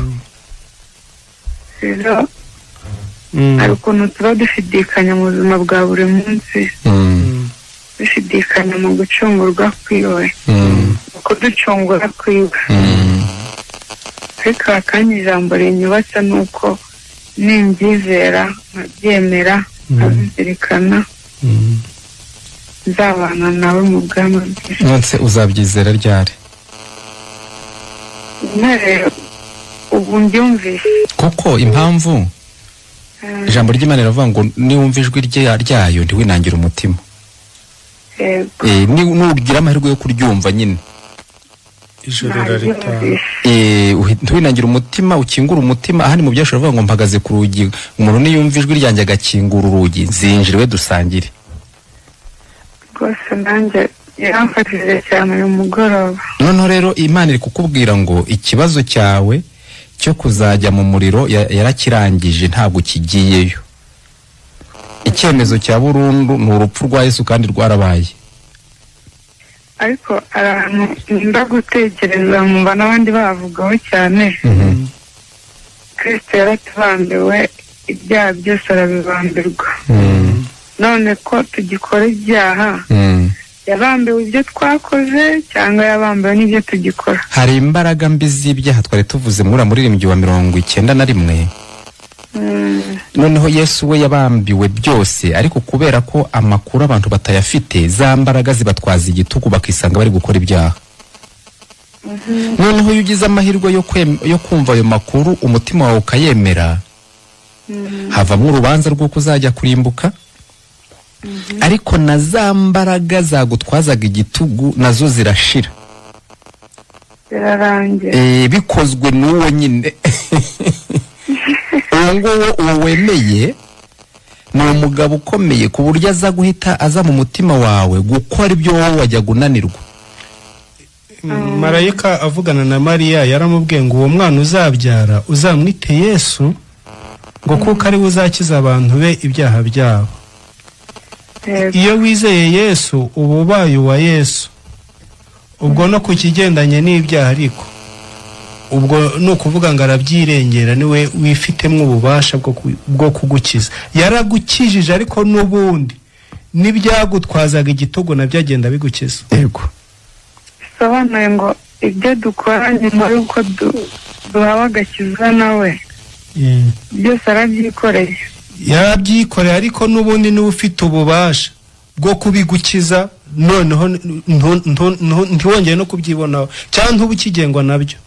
Rero hari ukuntu tuba dushidikanya mu buzima bwa buri munsi. Dushidikanya mu gucungurwa kwiwe. Kuducungura kwiwe. Ariko akanya ijambo rinyubatse ni uko nimbyizera nkabyemera nkabizirikana nzabana nawe mu bwami bw'ijuru. Nonse uzabyizera ryari? Rero ubu mbyumvise koko impamvu ijambo ry'Imana riravuga ngo niwumva ijwi ryayo ntiwinangire umutima. Nugira amahirwe yo kuryumva nyine ijoro raritaha ntiwinangire umutima, ukingura umutima. Ahandi mu byashobora kuvuga ngo mpagaze ku rugi, umuntu niyumva ijwi ryanjye agakingura urugi nzinjire we dusangire. rwose nanjye yaramfatije cyane uyu mugoroba. Noneho rero Imana iri kukubwira ngo ikibazo cyawe cyo kuzajya mu muriro yarakirangije, ntabwo kigiyeyo. Icyemezo cya burundu ni urupfu rwa Yesu kandi rwarabaye. Ariko abantu nda gutekereza mumva n'abandi bavugaho cyane. Kristo yaratubambiwe, ibyaha byose arabibambirwa. None ko tugikora ibyaha, yabambiwe ibyo twakoze cyangwa yabambiwe n'ibyo tugikora? Hari imbaraga mbi z'ibyaha twari tuvuze muri muririmbyi wa 91. Noneho Yesu we yabambiwe byose, ariko kubera ko amakuru abantu batayafite, za mbaraga zibatwaza igitugu bakisanga bari gukora ibyaha. Noneho iyo ugize amahirwe yo kumva ayo makuru, umutima wawe ukayemera, havamo urubanza rw'uko uzajya kurimbuka. Ariko na za mbaraga zagutwazaga igitugu nazo zirashira, zirarangira, bikozwe n'uwo nyine. Uwo wemeye ni umugabo ukomeye ku buryo aza guhita aza mu mutima wawe gukora ibyo wowe wajya gunanirwa. Marayika avugana na Mariya yaramubwiye ngo uwo mwana uzabyara uzamwite Yesu, ngo kuko ari we uzakiza abantu be ibyaha byabo. Iyo wizeye Yesu uba ubaye uwa Yesu. Ubwo no kukigendanye n'ibyaha, ariko ubwo no kuvuga ngo arabyirengera, niwe wifitemo ububasha bwo kugukiza. Yaragukijije, ariko n'ubundi n'ibyagutwazaga igitugu nabyo agenda bigukiza. Yego. Sobanuye ngo ibyo dukora nyuma y'uko duhawe agakiza nawe byose arabyikoreye. Yarabyikoreye, ariko n'ubundi niwe ufite ububasha bwo kubigukiza. Noneho ntiwongeye no kubyibonaho cyangwa ntubukigengwa nabyo.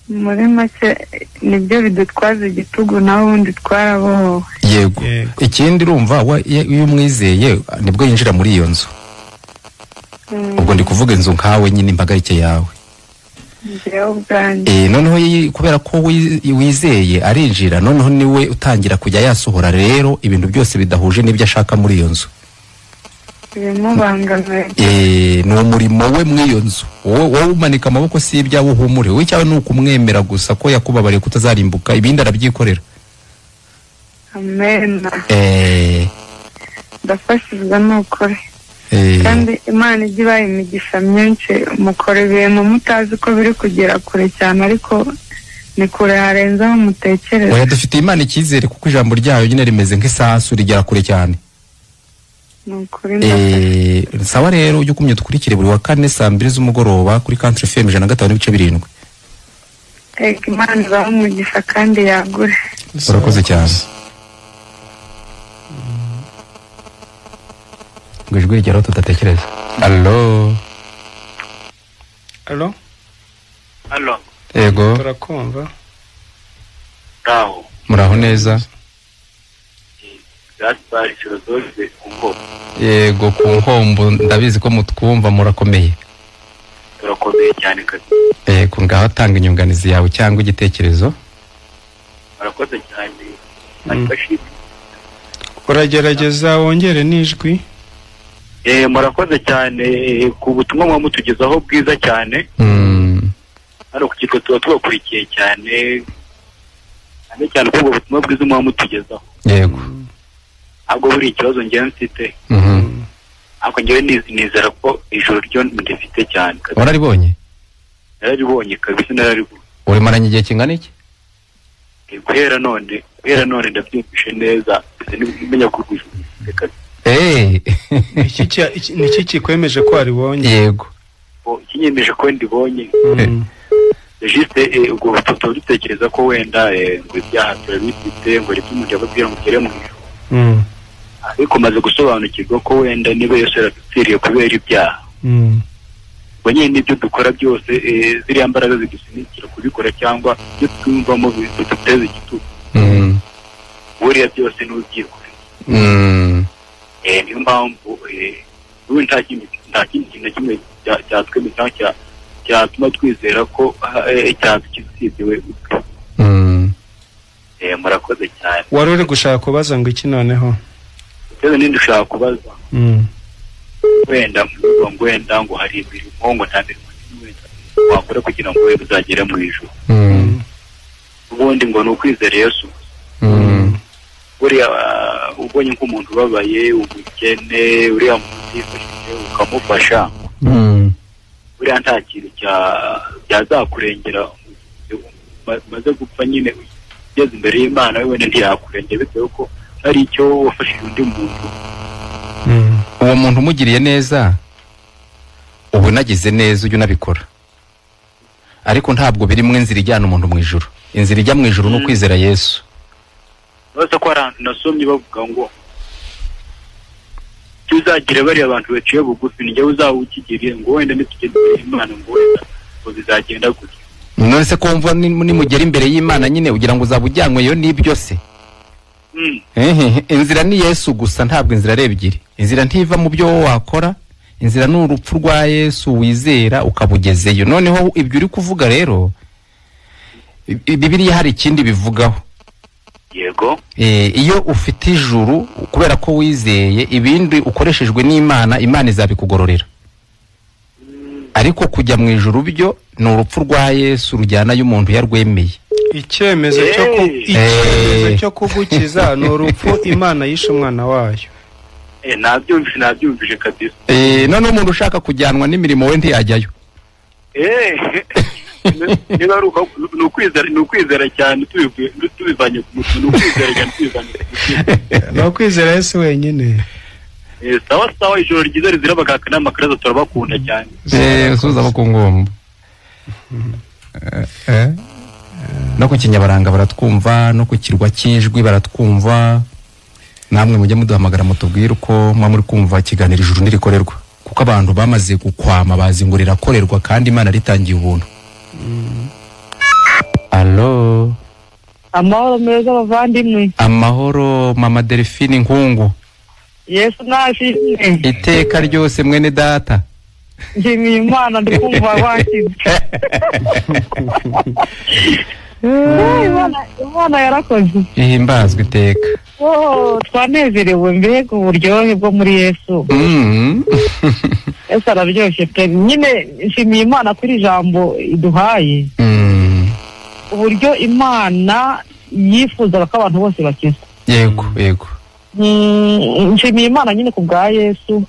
Muri make nibyo bidutwaza igitugu, naho ubundi twarabohowe. Yego. Ikindi urumva iyo umwizeye nibwo yinjira muri iyo nzu. Ubwo ndi kuvuga inzu nkawe nyine, impagarike yawe. Noneho kubera ko wizeye arinjira, noneho niwe utangira kujya yasohora rero ibintu byose bidahuje n'ibyo ashaka muri iyo nzu. Ni umurimo we muri iyo nzu. Wowe umanika amaboko si ibyawe uhumure, wowe cyawe ni ukumwemera gusa ko yakubabariye kutazarimbuka, ibindi arabyikorera. Amen. Ndafashijwe n'ukuri. Kandi Imana ijya ibaha imigisha myinshi, mukora ibintu mutazi ko biri kugera kure cyane, ariko ni kure harenze aho mutekereza. Oya, dufite Imana icyizere kuko ijambo ryayo nyine rimeze nk'isasu rigera kure cyane. Sawa rero ujye ukumye dukurikire buri wa kane saa 2 z'umugoroba kuri Country FM 105.7. Imana ibaha umugisha kandi yagure. Urakoze cyane. Ngwijwe rigero tutatekereza. Allo. Yego. Turakumva. Muraho neza. Gaspar Filozofe Kungo. Yego, ku Nkombo ndabizi ko mutwumva murakomeye. Turakomeye cyane kazi. Yego, ngaho tanga inyunganizi yawe cyangwa igitekerezo. Murakoze cyane. Arifashije. Uragerageza wongere n'ijwi. Murakoze cyane ku butumwa mwamutugezaho bwiza cyane. Hano kukitwa tuba tubakurikiye cyane. Cyane ko ubutumwa bwiza mwamutugezaho. Yego. Ahubwo buri ikibazo ngiye mfite. Ako ngiye nizera ko ijoro ryo ndifite cyane. Wararibonye? Nararibonye kabisa, nararibonye. Uri maranye igihe kingana iki? Guhera none ndabyumvishe neza, nimenya ko ijoro. Niki kikwemeje ko waribonye? Yego. Kinyemeje ko ndibonye. Juste ubwo batoto dutekereza ko wenda ngo ibyaha turabifite, ngo ripfu umuntu yababwira ngo ugere mu ijuru. Ariko maze gusobanukirwa ko wenda niba Yesu yarapfiriye kubera ibyaha. ngo nyine n'ibyo dukora byose ziriya mbaraga zidusunikira kubikora cyangwa ibyo twumvamo biduteza igitugu buriya byose n'ubyikorera niyo mpamvu ubu nta kindi kintu na kimwe cyatwemeza cyangwa cyatuma twizera ko cyadukiza usibye we ubwe. Murakoze cyane. Wari uri gushaka kubaza ngo iki noneho? Nindi ushaka kubaza wenda ngo hari imirimo ngo nta mirimo wenda wakora kugira ngo wenda uzagere mu ijuru. Ubundi ngo ni ukwizera Yesu. Buriya ubonye nk'umuntu ubabaye umukene uriya muntu yifashije ukamufasha buriya nta kintu cyazakurengera maze gupfa nyine ugeze imbere y'Imana wenda ntiyakurengera bitewe ko hari icyo wafashije undi muntu. Uwo muntu umugiriye neza ubu nagize neza ujye unabikora, ariko ntabwo biri mu inzira ijyana umuntu mu ijuru. Inzira ijya mu ijuru ni ukwizera Yesu. Bose ko arantu nasomye bavuga ngo tuzagira bari abantu baciye bugufi njye uzawukigiriye ngo wenda nitugeze Imana ngo wenda ngo bizagenda gutya. None se ko mva nimugera imbere y'Imana nyine ugira ngo uzabujyanywe yo nibyo se? Inzira ni Yesu gusa, ntabwo inzira ari ebyiri. Inzira ntiva mu byo wakora, inzira ni urupfu rwa Yesu wizera ukabugezeyo. Noneho ibyo uri kuvuga rero Bibiliya hari ikindi bivugaho. Yego. Iyo ufite ijuru kubera ko wizeye, ibindi ukoreshejwe n'Imana, Imana izabikugororera. Ariko kujya mu ijuru byo ni urupfu rwa Yesu rujyana y'umuntu yarwemeye. Icyemezo cyo kugukiza ni urupfu Imana yishe umwana wayo. Nabyumvise kabisa. None umuntu ushaka kujyanwa n'imirimo we ntiyajyayo. Niba ari ukwizera cyane tubivanye ku mutima, ukwizera cyane tubivanye ku mutima. Ni ukwizera Yesu wenyine. Sawa ijoro ryiza rizira abagaka n'amakaraza turabakunda cyane. Usubiza abo ku ngombo. No ku Kinyabaranga baratwumva, no ku kirwa cy'Ijwi baratwumva. Namwe mujye muduhamagara mutubwire uko muri kumva ikiganiro ijuru nirikorerwa, kuko abantu bamaze gukwama bazi ngo rirakorerwa kandi Imana ritangiye ubuntu. Allo. Amahoro meza bavandimwe. Amahoro Mama Delphine Nkungu. Yesu nashimwe. Iteka ryose mwene data. Nshimiye Imana ndikumva wakize. Imana yarakoze. Ihimbazwe iteka. Twanezerewe mbega uburyohe bwo muri Yesu. Yesu araryoshye pe. Nyine nshimiye Imana kuri ijambo iduhaye. Uburyo Imana yifuza ko abantu bose bakizwa. Yego. Nshimiye Imana nyine ku bwa Yesu.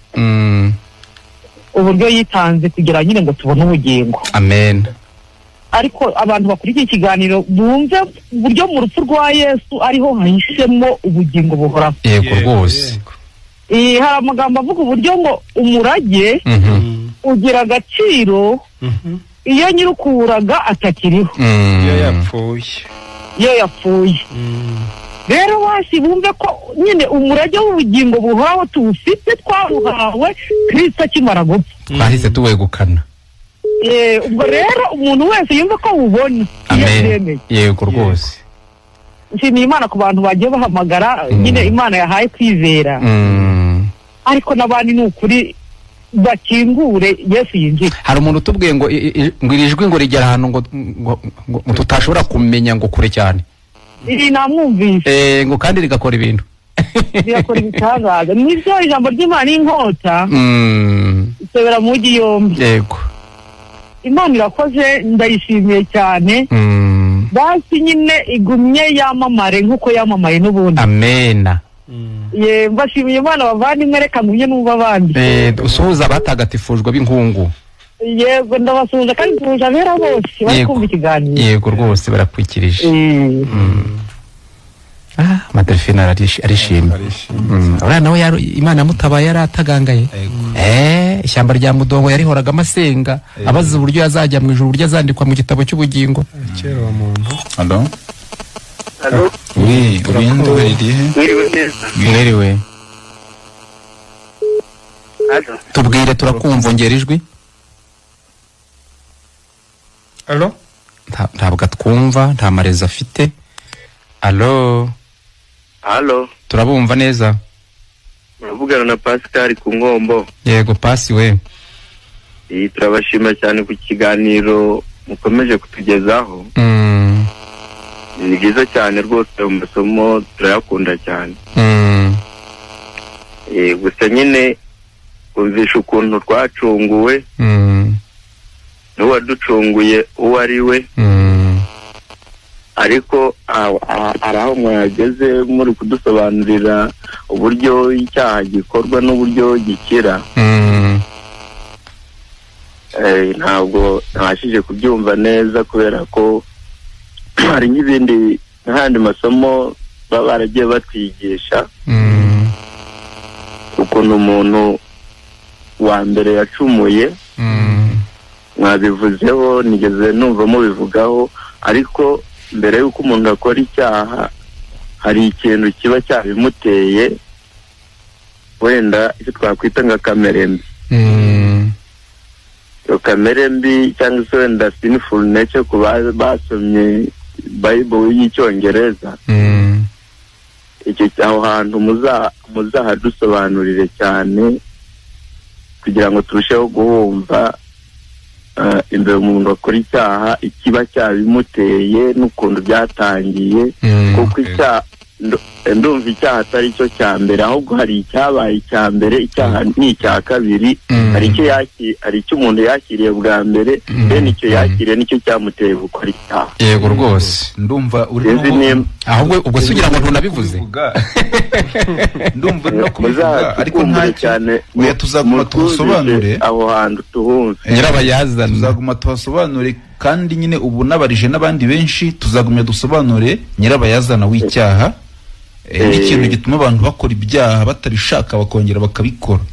Uburyo yitanze kugira nyine ngo tubone ubugingo. Amen. Ariko abantu bakurikiye ikiganiro bumve uburyo mu rupfu rwa Yesu ariho hahishemo ubugingo buhoraho. Yego rwose. Hari amagambo avuga uburyo ngo umurage ugira agaciro iyo nyirukuraga atakiriho. Iyo yapfuye. Rero basi bumve ko nyine umurage w'ubugingo buhoraho tuwufite twaruhawe Kristo akimara gupfa. Twahise tuwegukana. Ubwo rero umuntu wese yumva ko ubona. Yego rwose. Nshimiye Imana ku bantu bagiye bahamagara nyine Imana yahaye kwizera. Ariko n'abandi ni ukuri bakingure Yesu yinjira. Hari umuntu utubwiye ngo irijwi ngo rigera ahantu ngo tutashobora kumenya ngo kure cyane. Iri namwumvise. Ngo kandi rigakora ibintu. Rigakora ibitangaza. Nibyo ijambo ry'Imana inkota. Isebera mu mugi yombi. Yego. Imana irakoze ndayishimiye cyane. Basi nyine igumye yamamare nkuko yamamaye n'ubundi. Amena. Mbashimiye Imana bavandimwe, reka ngumye numva abandi. Usuhuza abatagatifujwe b'inkungu. Yego ndabasuhuza kandi tuje abera bose bari kumva ikiganiro. Yego rwose barakwikirije. Madelphine arishimye. Uriya nawe Imana mutabaye yaratagangaye. Ishyamba rya Mudongo yarihoraga amasenga abaza uburyo yazajya mu ijuru, uburyo azandikwa mu gitabo cy'ubugingo. Kera wa muntu. Allo. Oui, urinde baridihe. Mwiriwe. Tubwire turakumva, ongera ijwi. Allo? Ntabwo atwumva, nta marezo afite. Allo? Halo, Turabumva neza. muravugana na Pascal ku Ngombo. Yego Pasi we. Turabashima cyane ku kiganiro mukomeje kutugezaho. Ni byiza cyane rwose, mu masomo turayakunda cyane. Gusa nyine kumvisha ukuntu twacunguwe, n'uwaducunguye uwo ari we, ariko aho mwageze muri kudusobanurira uburyo icyaha gikorwa n'uburyo gikira, ntabwo nabashije kubyumva neza, kubera ko hari n'andi masomo baba baragiye batwigisha ukuntu umuntu wa mbere yacumuye. Mwabivuzeho, nigeze numva mubivugaho, ariko mbere y'uko umuntu akora icyaha hari ikintu kiba cyabimuteye, wenda icyo twakwita nka kamere mbi. Iyo kamere mbi cyangwa se wenda sinful nature ku basomye Bible y'icyongereza, aho hantu muzahadusobanurire cyane kugira ngo turusheho guhumva imbere umuntu akora icyaha ikiba cyabimuteye n'ukuntu byatangiye, kuko ndumva icyaha atari cyo cya mbere, ahubwo hari icyabaye icya mbere, icyaha ni icya kabiri. Hari icyo umuntu yakiriye bwa mbere, icyo yakiriye nicyo cyamuteye gukora icyaha. Yego rwose, ndumva ahubwo ubwo se ugira ngo ntunabivuze. Ndumva no kubivuga, ariko nta cyane oya, tuzaguma tusobanure aho hantu tuhumve. Nyirabayazana tuzaguma tusobanure, kandi nyine ubu nabarije n'abandi benshi tuzagumya dusobanure nyirabayazana w'icyaha, n'ikintu gituma abantu bakora ibyaha batabishaka bakongera bakabikora.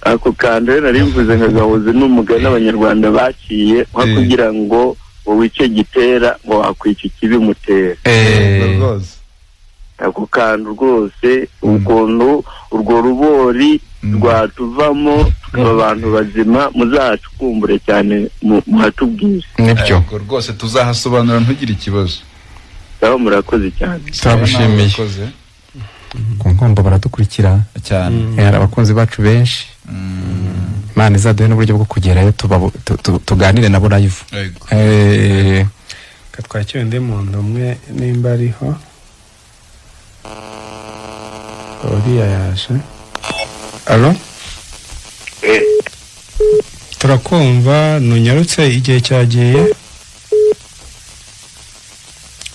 Ako kandi nari mvuze nka gahoze n'umugani abanyarwanda baciye, nko kugira ngo wowe icyo gitera ngo wakwica ikibimutera. Ako kandi rwose ukuntu urwo rubori rwatuvamo tukaba abantu bazima, muzacukumbure cyane muhatubwire. Nibyo rwose tuzahasobanura, ntugire ikibazo. Aho murakoze cyane. Turagushimiye. Ku Ngombo baradukurikira cyane, hari abakunzi bacu benshi. Imana izaduhe n'uburyo bwo kugerayo tuganire nabo live. Katwakira undi muntu umwe nimba ariho. Uriya yaje. Allo? Turakumva, nunyarutse igihe cyagiye.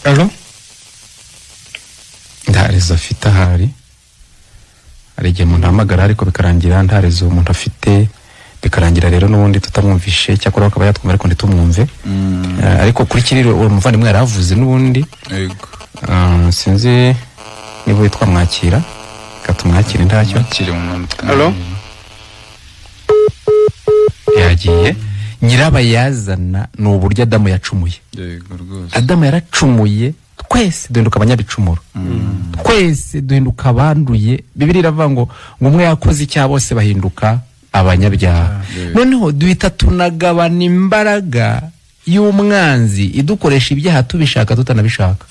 Allo? Ndarezo afite ahari. Hari igihe umuntu ahamagara ariko bikarangira ndarezo umuntu afite, bikarangira rero n'ubundi tutamwumvishe, cyakora akaba yatwumva ariko nditumwumve. Ariko kuri kiriro uwo muvandimwe yaravuze n'ubundi. Yego. Sinzi niba witwa Mwakira, katumwakira ntacyo. Allo? Yagiye. Nyirabayazana ni uburyo Adamu yacumuye. Yego rwose. Adamu yaracumuye, twese duhinduka abanyabicumuro. Twese duhinduka abanduye. Bibiliya iravuga ngo umwe yakoze icyaha bose bahinduka abanyabyaha. Noneho duhita tunagabana imbaraga y'umwanzi idukoresha ibyaha tubishaka tutanabishaka.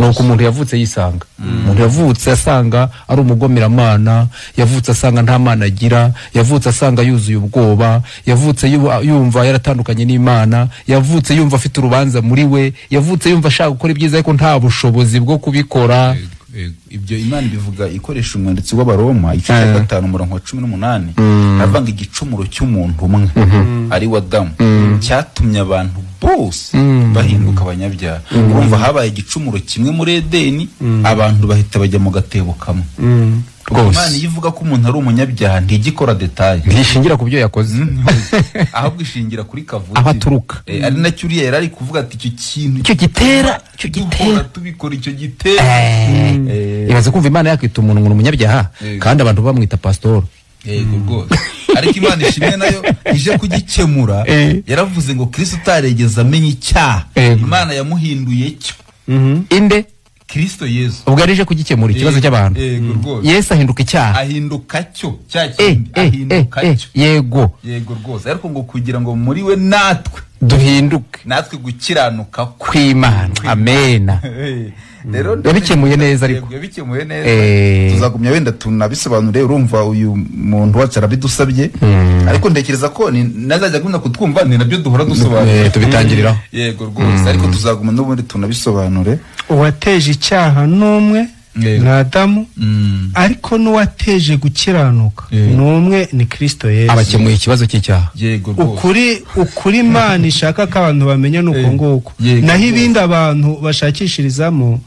Nuko umuntu yavutse yisanga. Umuntu yavutse asanga ari umugomeramana, yavutse asanga nta mana agira, yavutse asanga yuzuye ubwoba, yavutse yumva yaratandukanye n'Imana, yavutse yumva afite urubanza muri we, yavutse yumva ashaka gukora ibyiza ariko nta bushobozi bwo kubikora. Ibyo Imana bivuga ikoresha umwanditsi w'Abaroma igice cya 5:18, avanga igicumuro cy'umuntu umwe ari wa Adamu cyatumye abantu bose bahinduka abanyabyaha. Urumva habaye igicumuro kimwe muri Edeni, abantu bahita bajya mu gatebo kamwe. Imana yivuga ko umuntu ari umunyabyaha ntigikora detail, ntishingira ku byo yakoze, ahubwo ishingira kuri kavuti abaturuka. Ari nacyo uriya yari ari kuvuga ati icyo kintu icyo gitera tubikora icyo gitera. Ibaze kumva Imana yakwita umuntu ngo umunyabyaha kandi abantu bamwita pastor. Yego rwose. Ariko Imana ishimwe nayo ije kugikemura, yaravuze ngo Kristo utaregeza amenye icyaha, Imana yamuhinduye cyo. Inde Kristo Yesu ubwo arije kugikemura ikibazo cy'abantu. Yesu ahinduka icyaha, ahinduka cyo ahinduka cyo. Yego rwose. Ariko ngo kugira ngo muri we natwe duhinduke natwe gukiranuka kw'Imana. Amena. Rero yabikemuye neza, ariko yabikemuye neza. Tuzagumya wenda tunabisobanure. Urumva uyu muntu wacu arabidusabye, ariko ntekereza ko nazajya gumna kutwumva ni nabyo duhora dusobanura tubitangiriraho. Yego rwose, ariko tuzaguma n'ubundi tunabisobanure. Uwateje icyaha n'umwe ni Adamu, ariko n'uwateje gukiranuka n'umwe ni Kristo Yesu. Abakemuye ikibazo cy'icyaha. Yego rwose. Ukuri Imana ishaka ko abantu bamenya nuko nguko, naho ibindi abantu bashakishirizamo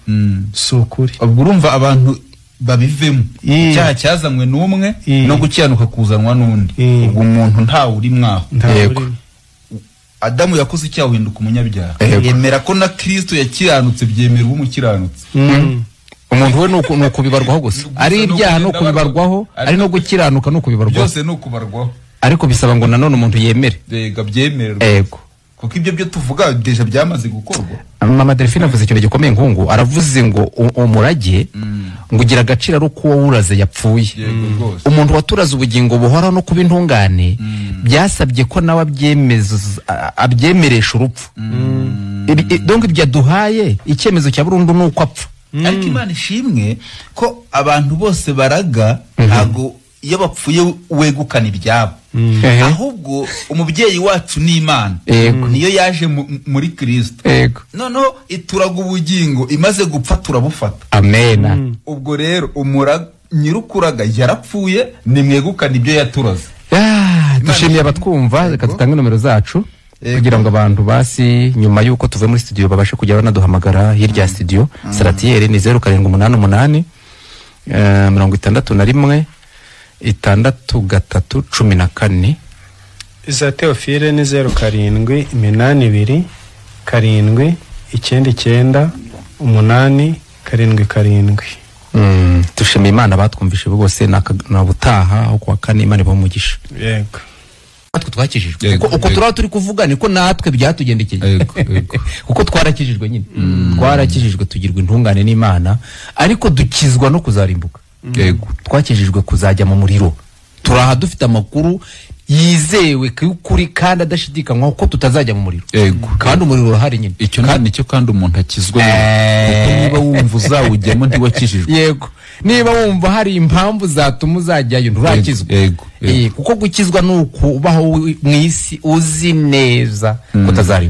si ukuri. Ubwo urumva abantu babivemo. Icyaha cyazanywe n'umwe no gukiranuka kuzanwa n'undi. Ubwo umuntu ntawe uri mwaho. Yego. Adamu yakoze icyaha uhinduka umunyabyaha. Yemera ko na Kristo yakiranutse, byemera umukiranutse. Umuntu we nuko bibarwaho gusa. Ari ibyaha no kubibarwaho, ari no gukiranuka no kubibarwaho. Byose no kubarwaho. Ariko bisaba ngo nanone umuntu yemere. Yego, byemererwa. Yego. Kuko ibyo byo tuvuga deja byamaze gukorwa. Mama Delphine avuze ikintu gikomeye nkungu, aravuze ngo umurage ngo ugira agaciro ari uko wuraze yapfuye. Umuntu waturaza ubugingo buhora no kuba intungane byasabye ko nawe abyemeresha urupfu. Donc ibyo duhaye icyemezo cya burundu nuko apfa. Ariko Imana ishimwe ko abantu bose baraga, ntago iyo bapfuye wegukana ibyabo. Ahubwo umubyeyi wacu ni Imana, niyo yaje muri Kristo. Noneho ituraga ubugingo, imaze gupfa turabufata. Amena. Ubwo rero nyirukuraga yarapfuye, nimwegukana ibyo yaturaze. Dushimiye abatwumva, reka tutange nomero zacu kugira ngo abantu basi nyuma yuko tuve muri studio babashe kujya banaduhamagara hirya studio. Saratiere ni 0788 61 6 Iza Theophile ni 07 82 7 9 8 7. Dushimiye Imana batwumvishe bose na butaha aho kwa kane Imana bamugisha. Yego. Natwe twakijijwe. Uko turaba turi kuvuga niko natwe byatugendekeye. Kuko twarakijijwe nyine. Twarakijijwe tugirwa intungane n'Imana, ariko dukizwa no kuzarimbuka. Yego. Twakijijwe kuzajya mu muriro. Turaha dufite amakuru yizewe kuri kandi adashidikanywa ko tutazajya mu muriro. Yego. Kandi umuriro urahari nyine. Icyo nicyo kandi umuntu akizwa. Kuko niba wumva uzawujyamo ntiwakijijwe. Yego. Niba wumva hari impamvu zatuma uzajyayo nturakizwa. Yego. Kuko gukizwa nuko ubaho mu isi uzi neza ko utazari